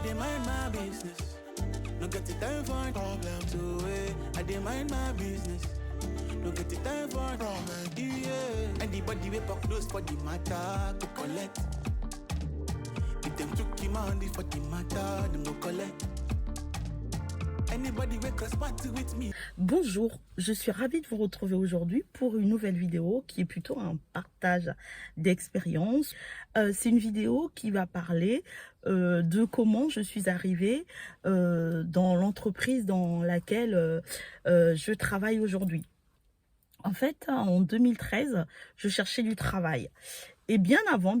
dey mind my business. No get the time for problem. So I dey mind my business. No get the time for problem. Yeah. Anybody we pop close for the matter to collect. If them took him on for the matter, them no collect. Anybody we cross party with me. Bonjour, je suis ravie de vous retrouver aujourd'hui pour une nouvelle vidéo qui est plutôt un partage d'expérience. C'est une vidéo qui va parler de comment je suis arrivée dans l'entreprise dans laquelle je travaille aujourd'hui. En fait, en 2013, je cherchais du travail. Et bien avant,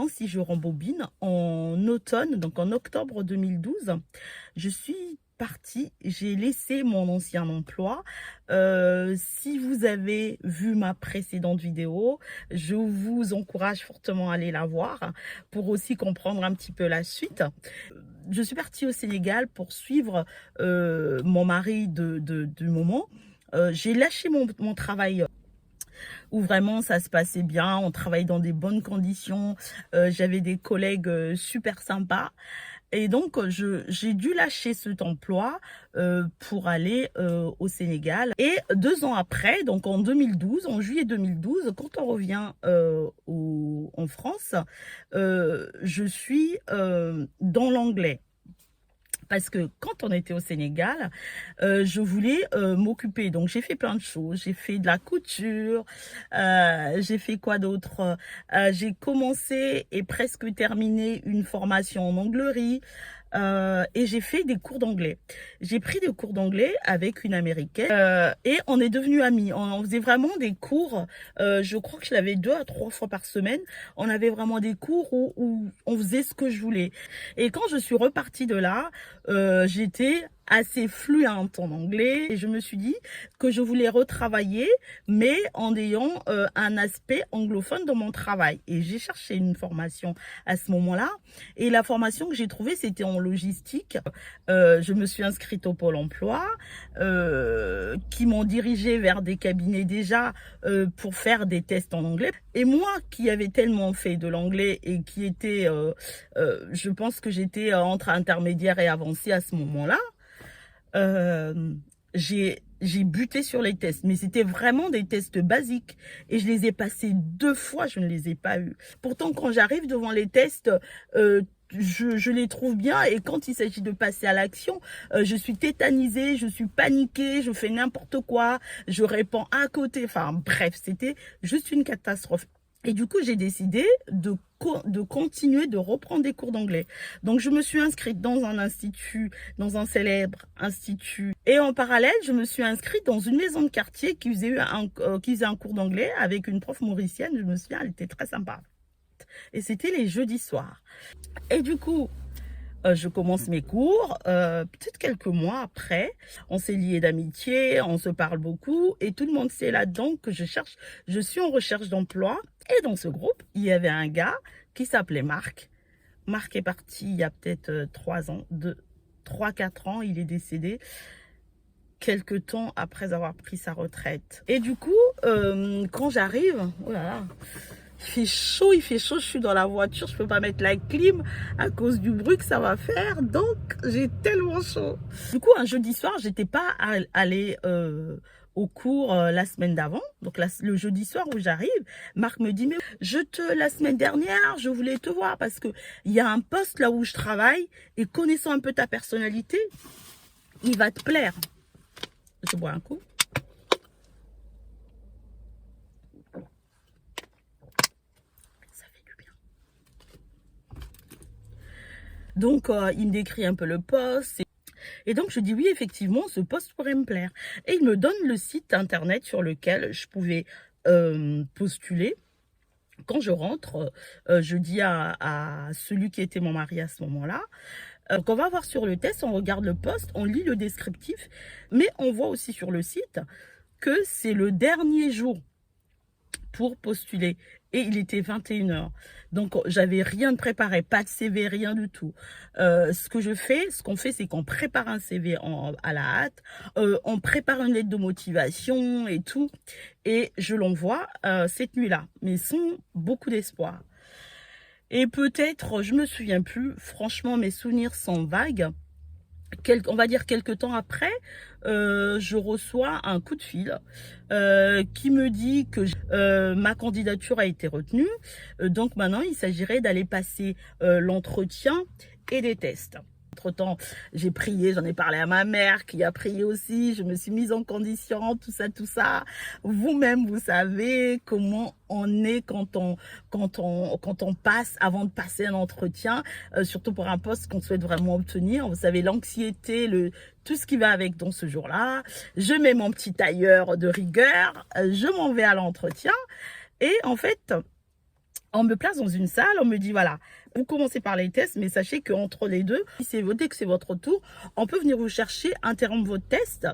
si je rembobine, en automne, donc en octobre 2012, je suis partie, j'ai laissé mon ancien emploi. Si vous avez vu ma précédente vidéo, je vous encourage fortement à aller la voir pour aussi comprendre un petit peu la suite. Je suis partie au Sénégal pour suivre mon mari du moment. J'ai lâché mon travail où vraiment ça se passait bien, on travaillait dans des bonnes conditions, j'avais des collègues super sympas. Et donc, j'ai dû lâcher cet emploi pour aller au Sénégal. Et 2 ans après, donc en 2012, en juillet 2012, quand on revient en France, je suis dans l'anglais. Parce que quand on était au Sénégal, je voulais m'occuper. Donc, j'ai fait plein de choses. J'ai fait de la couture. J'ai fait quoi d'autre? J'ai commencé et presque terminé une formation en anglerie. Et j'ai fait des cours d'anglais. J'ai pris des cours d'anglais avec une américaine et on est devenus amis. On faisait vraiment des cours, je crois que je l'avais 2 à 3 fois par semaine. On avait vraiment des cours où on faisait ce que je voulais. Et quand je suis repartie de là, j'étais assez fluente en anglais et je me suis dit que je voulais retravailler mais en ayant un aspect anglophone dans mon travail. Et j'ai cherché une formation à ce moment-là et la formation que j'ai trouvée c'était en logistique. Je me suis inscrite au Pôle emploi qui m'ont dirigée vers des cabinets déjà pour faire des tests en anglais. Et moi qui avais tellement fait de l'anglais et qui était, je pense que j'étais entre intermédiaire et avancé à ce moment-là, j'ai buté sur les tests, mais c'était vraiment des tests basiques et je les ai passés 2 fois, je ne les ai pas eus. Pourtant, quand j'arrive devant les tests, je les trouve bien et quand il s'agit de passer à l'action, je suis tétanisée, je suis paniquée, je fais n'importe quoi, je réponds à côté, enfin bref, c'était juste une catastrophe. Et du coup, j'ai décidé de continuer, de reprendre des cours d'anglais. Donc, je me suis inscrite dans un institut, dans un célèbre institut. Et en parallèle, je me suis inscrite dans une maison de quartier qui faisait un cours d'anglais avec une prof mauricienne. Je me souviens, elle était très sympa. Et c'était les jeudis soirs. Et du coup, je commence mes cours, peut-être quelques mois après, on s'est liés d'amitié, on se parle beaucoup et tout le monde sait là-dedans que je suis en recherche d'emploi. Et dans ce groupe, il y avait un gars qui s'appelait Marc. Marc est parti il y a peut-être 3-4 ans, il est décédé quelques temps après avoir pris sa retraite. Et du coup, quand j'arrive, oh là là, il fait chaud, je suis dans la voiture, je peux pas mettre la clim à cause du bruit que ça va faire, donc j'ai tellement chaud. Du coup, un jeudi soir, j'étais pas allée au cours la semaine d'avant, donc le jeudi soir où j'arrive, Marc me dit, mais la semaine dernière, je voulais te voir parce que il y a un poste là où je travaille et connaissant un peu ta personnalité, il va te plaire. Je bois un coup. Donc, il me décrit un peu le poste. Et donc, je dis oui, effectivement, ce poste pourrait me plaire. Et il me donne le site internet sur lequel je pouvais postuler. Quand je rentre, je dis à celui qui était mon mari à ce moment-là, qu'on va voir sur le test, on regarde le poste, on lit le descriptif, mais on voit aussi sur le site que c'est le dernier jour pour postuler. Et il était 21 h. Donc, j'avais rien de préparé, pas de CV, rien du tout. Ce qu'on fait, c'est qu'on prépare un CV à la hâte, on prépare une lettre de motivation et tout. Et je l'envoie cette nuit-là, mais sans beaucoup d'espoir. Et peut-être, je me souviens plus, franchement, mes souvenirs sont vagues. On va dire quelques temps après, je reçois un coup de fil qui me dit que ma candidature a été retenue. Donc maintenant, il s'agirait d'aller passer l'entretien et des tests. Entre-temps, j'ai prié, j'en ai parlé à ma mère qui a prié aussi, je me suis mise en condition, tout ça, tout ça. Vous-même, vous savez comment on est quand on passe, avant de passer un entretien, surtout pour un poste qu'on souhaite vraiment obtenir. Vous savez, l'anxiété, tout ce qui va avec dans ce jour-là. Je mets mon petit tailleur de rigueur, je m'en vais à l'entretien et en fait, on me place dans une salle, on me dit voilà, vous commencez par les tests, mais sachez qu'entre les deux, dès que c'est votre tour, on peut venir vous chercher, interrompre vos tests,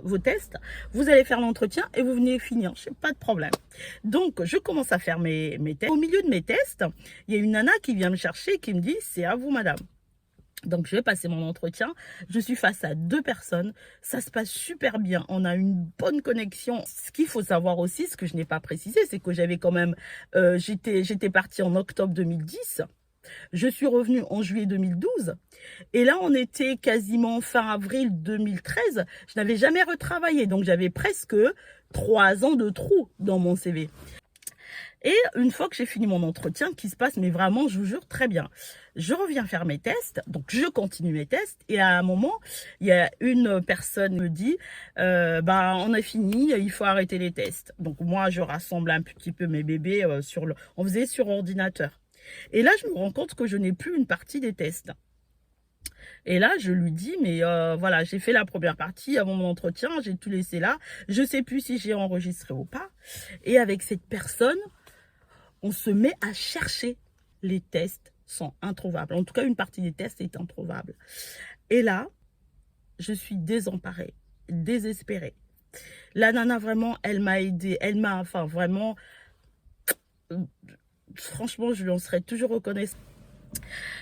vous allez faire l'entretien et vous venez finir, je n'ai pas de problème. Donc, je commence à faire mes tests. Au milieu de mes tests, il y a une nana qui vient me chercher, qui me dit, c'est à vous madame. Donc, je vais passer mon entretien. Je suis face à 2 personnes. Ça se passe super bien. On a une bonne connexion. Ce qu'il faut savoir aussi, ce que je n'ai pas précisé, c'est que j'avais quand même... j'étais partie en octobre 2010. Je suis revenue en juillet 2012. Et là, on était quasiment fin avril 2013. Je n'avais jamais retravaillé. Donc, j'avais presque 3 ans de trou dans mon CV. Et une fois que j'ai fini mon entretien, qui se passe, mais vraiment, je vous jure, très bien. Je reviens faire mes tests, donc je continue mes tests. Et à un moment, il y a une personne qui me dit, bah, on a fini, il faut arrêter les tests. Donc moi, je rassemble un petit peu mes bébés on faisait sur ordinateur. Et là, je me rends compte que je n'ai plus une partie des tests. Et là, je lui dis, mais voilà, j'ai fait la première partie avant mon entretien, j'ai tout laissé là. Je ne sais plus si j'ai enregistré ou pas. Et avec cette personne, on se met à chercher. Les tests sont introuvables. En tout cas, une partie des tests est introuvable. Et là, je suis désemparée, désespérée. La nana, vraiment, elle m'a aidée. Elle m'a, enfin, vraiment... Franchement, je lui en serais toujours reconnaissante.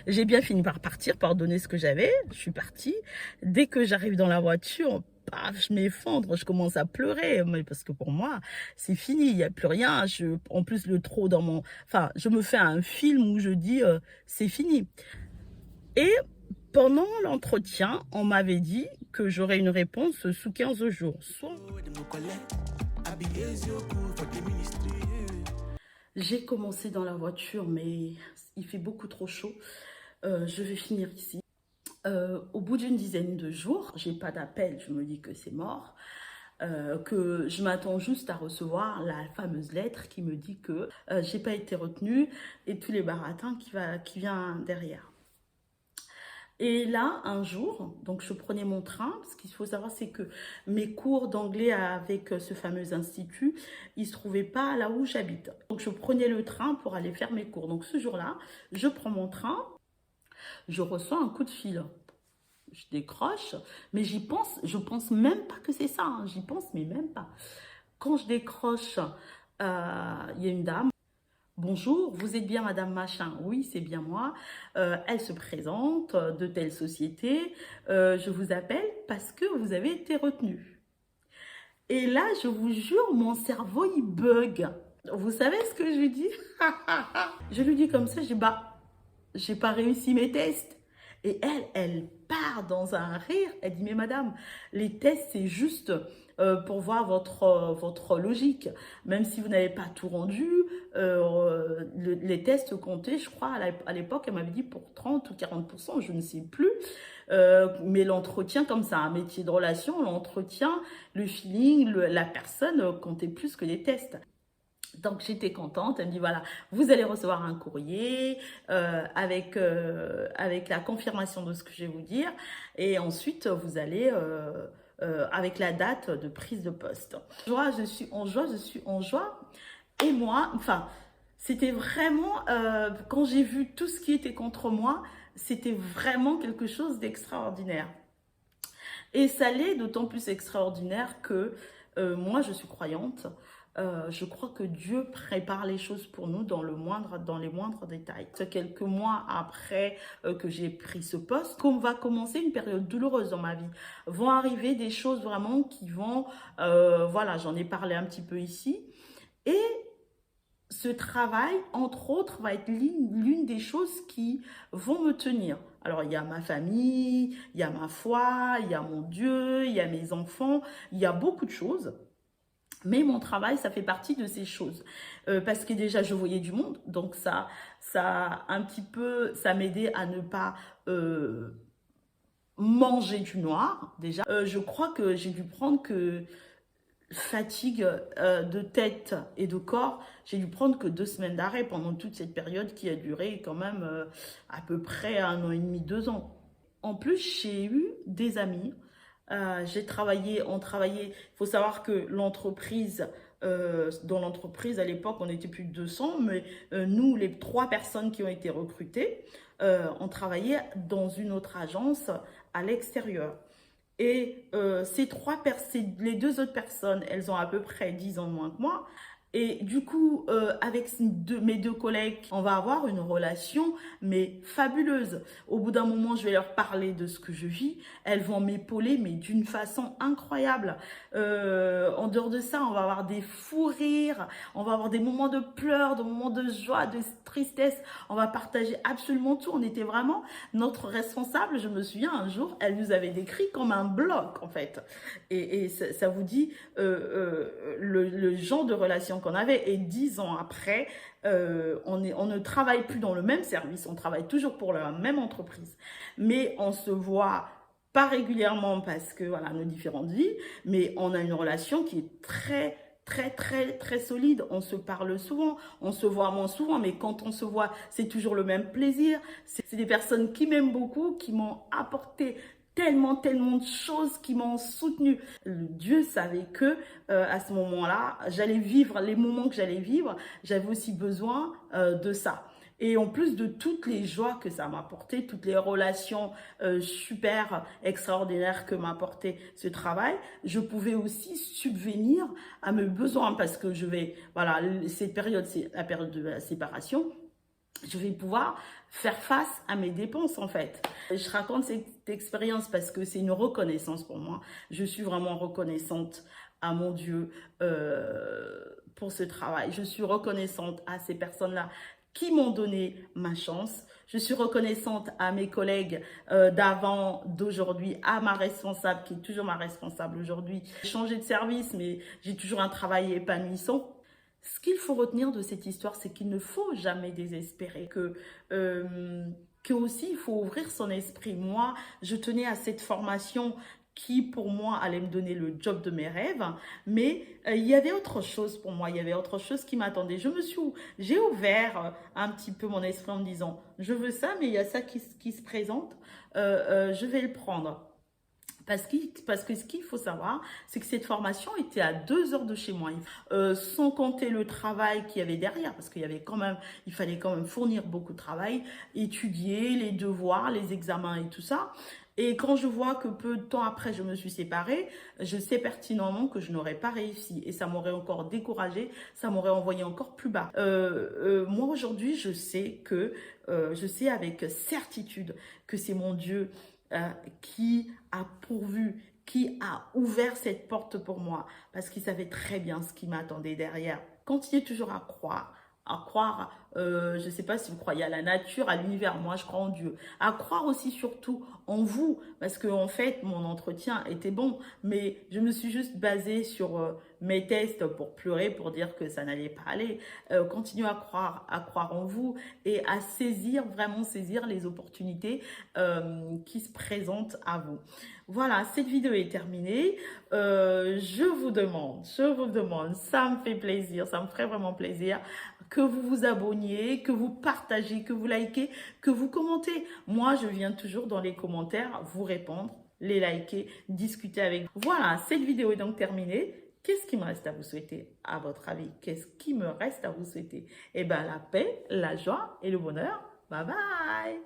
J'ai bien fini par partir, par donner ce que j'avais. Je suis partie. Dès que j'arrive dans la voiture, paf, je m'effondre, je commence à pleurer. Mais parce que pour moi, c'est fini, il n'y a plus rien. En plus, le trop dans mon... Enfin, je me fais un film où je dis, c'est fini. Et pendant l'entretien, on m'avait dit que j'aurais une réponse sous 15 jours. J'ai commencé dans la voiture, mais il fait beaucoup trop chaud. Je vais finir ici. Au bout d'une dizaine de jours, j'ai pas d'appel, je me dis que c'est mort. Que je m'attends juste à recevoir la fameuse lettre qui me dit que j'ai pas été retenue et tous les baratins qui vient derrière. Et là, un jour, donc je prenais mon train, parce qu'il faut savoir, c'est que mes cours d'anglais avec ce fameux institut, ils ne se trouvaient pas là où j'habite. Donc je prenais le train pour aller faire mes cours. Donc ce jour-là, je prends mon train, je reçois un coup de fil. Je décroche, mais je pense même pas que c'est ça, hein. J'y pense, mais même pas. Quand je décroche, il y a une dame. Bonjour, vous êtes bien Madame Machin? Oui, c'est bien moi. Elle se présente de telle société. Je vous appelle parce que vous avez été retenue. Et là, je vous jure, mon cerveau, il bug. Vous savez ce que je lui dis? Je lui dis comme ça, je dis, bah, j'ai pas réussi mes tests. Et elle part dans un rire. Elle dit, mais madame, les tests, c'est juste pour voir votre logique. Même si vous n'avez pas tout rendu, les tests comptaient, je crois, à l'époque, elle m'avait dit pour 30 ou 40%, je ne sais plus. Mais l'entretien, comme ça, un métier de relation, l'entretien, le feeling, la personne comptait plus que les tests. Donc, j'étais contente. Elle me dit, voilà, vous allez recevoir un courrier avec la confirmation de ce que je vais vous dire. Et ensuite, vous allez, avec la date de prise de poste. Je suis en joie. Et moi, enfin, c'était vraiment, quand j'ai vu tout ce qui était contre moi, c'était vraiment quelque chose d'extraordinaire. Et ça l'est d'autant plus extraordinaire que moi, je suis croyante. Je crois que Dieu prépare les choses pour nous dans les moindres détails. Quelques mois après que j'ai pris ce poste, qu'on va commencer une période douloureuse dans ma vie, vont arriver des choses vraiment qui vont, voilà, j'en ai parlé un petit peu ici. Et ce travail, entre autres, va être l'une des choses qui vont me tenir. Alors, il y a ma famille, il y a ma foi, il y a mon Dieu, il y a mes enfants, il y a beaucoup de choses. Mais mon travail, ça fait partie de ces choses. Parce que déjà, je voyais du monde. Donc, ça un petit peu, ça m'aidait à ne pas manger du noir, déjà. Je crois que j'ai dû prendre que fatigue de tête et de corps, j'ai dû prendre que 2 semaines d'arrêt pendant toute cette période qui a duré quand même à peu près 1 an et demi, 2 ans. En plus, j'ai eu des amis, on travaillait, il faut savoir que l'entreprise, dans l'entreprise à l'époque, on était plus de 200, mais nous, les 3 personnes qui ont été recrutées, on travaillait dans une autre agence à l'extérieur. Et les 2 autres personnes, elles ont à peu près 10 ans de moins que moi. Et du coup, avec mes 2 collègues, on va avoir une relation, mais fabuleuse. Au bout d'un moment, je vais leur parler de ce que je vis. Elles vont m'épauler, mais d'une façon incroyable. En dehors de ça, on va avoir des fous rires, on va avoir des moments de pleurs, des moments de joie, de tristesse. On va partager absolument tout. On était vraiment notre responsable. Je me souviens, un jour, elle nous avait décrit comme un bloc, en fait. Et ça vous dit le genre de relation qu'on avait. Et 10 ans après, on ne travaille plus dans le même service, on travaille toujours pour la même entreprise, mais on se voit pas régulièrement parce que voilà nos différentes vies, mais on a une relation qui est très solide. On se parle souvent, on se voit moins souvent, mais quand on se voit, c'est toujours le même plaisir. C'est des personnes qui m'aiment beaucoup, qui m'ont apporté tellement de choses, qui m'ont soutenu. Dieu savait que à ce moment-là, j'allais vivre les moments que j'allais vivre. J'avais aussi besoin de ça. Et en plus de toutes les joies que ça m'a apporté, toutes les relations super extraordinaires que m'a apporté ce travail, je pouvais aussi subvenir à mes besoins parce que voilà, cette période, c'est la période de la séparation. Je vais pouvoir faire face à mes dépenses en fait. Je raconte cette expérience parce que c'est une reconnaissance pour moi. Je suis vraiment reconnaissante à mon Dieu pour ce travail. Je suis reconnaissante à ces personnes-là qui m'ont donné ma chance. Je suis reconnaissante à mes collègues d'avant, d'aujourd'hui, à ma responsable qui est toujours ma responsable aujourd'hui. J'ai changé de service mais j'ai toujours un travail épanouissant. Ce qu'il faut retenir de cette histoire, c'est qu'il ne faut jamais désespérer, que aussi il faut ouvrir son esprit. Moi, je tenais à cette formation qui, pour moi, allait me donner le job de mes rêves, mais il y avait autre chose pour moi, il y avait autre chose qui m'attendait. J'ai ouvert un petit peu mon esprit en me disant, je veux ça, mais il y a ça qui se présente, je vais le prendre. Parce que ce qu'il faut savoir, c'est que cette formation était à 2 heures de chez moi, sans compter le travail qu'il y avait derrière, parce qu'il il fallait quand même fournir beaucoup de travail, étudier les devoirs, les examens et tout ça. Et quand je vois que peu de temps après, je me suis séparée, je sais pertinemment que je n'aurais pas réussi. Et ça m'aurait encore découragée, ça m'aurait envoyé encore plus bas. Moi, aujourd'hui, je sais avec certitude que c'est mon Dieu qui a pourvu, qui a ouvert cette porte pour moi. Parce qu'il savait très bien ce qui m'attendait derrière. Continuez toujours à croire. Je ne sais pas si vous croyez à la nature, à l'univers, moi je crois en Dieu. À croire aussi surtout en vous, parce que en fait mon entretien était bon, mais je me suis juste basée sur mes tests pour pleurer, pour dire que ça n'allait pas aller. Continuez à croire en vous et à vraiment saisir les opportunités qui se présentent à vous. Voilà, cette vidéo est terminée. Je vous demande, ça me fait plaisir, ça me ferait vraiment plaisir que vous vous abonniez, que vous partagez, que vous likez, que vous commentez. Moi, je viens toujours dans les commentaires vous répondre, les liker, discuter avec vous. Voilà, cette vidéo est donc terminée. Qu'est-ce qui me reste à vous souhaiter, à votre avis? Qu'est-ce qui me reste à vous souhaiter? Eh bien, la paix, la joie et le bonheur. Bye bye!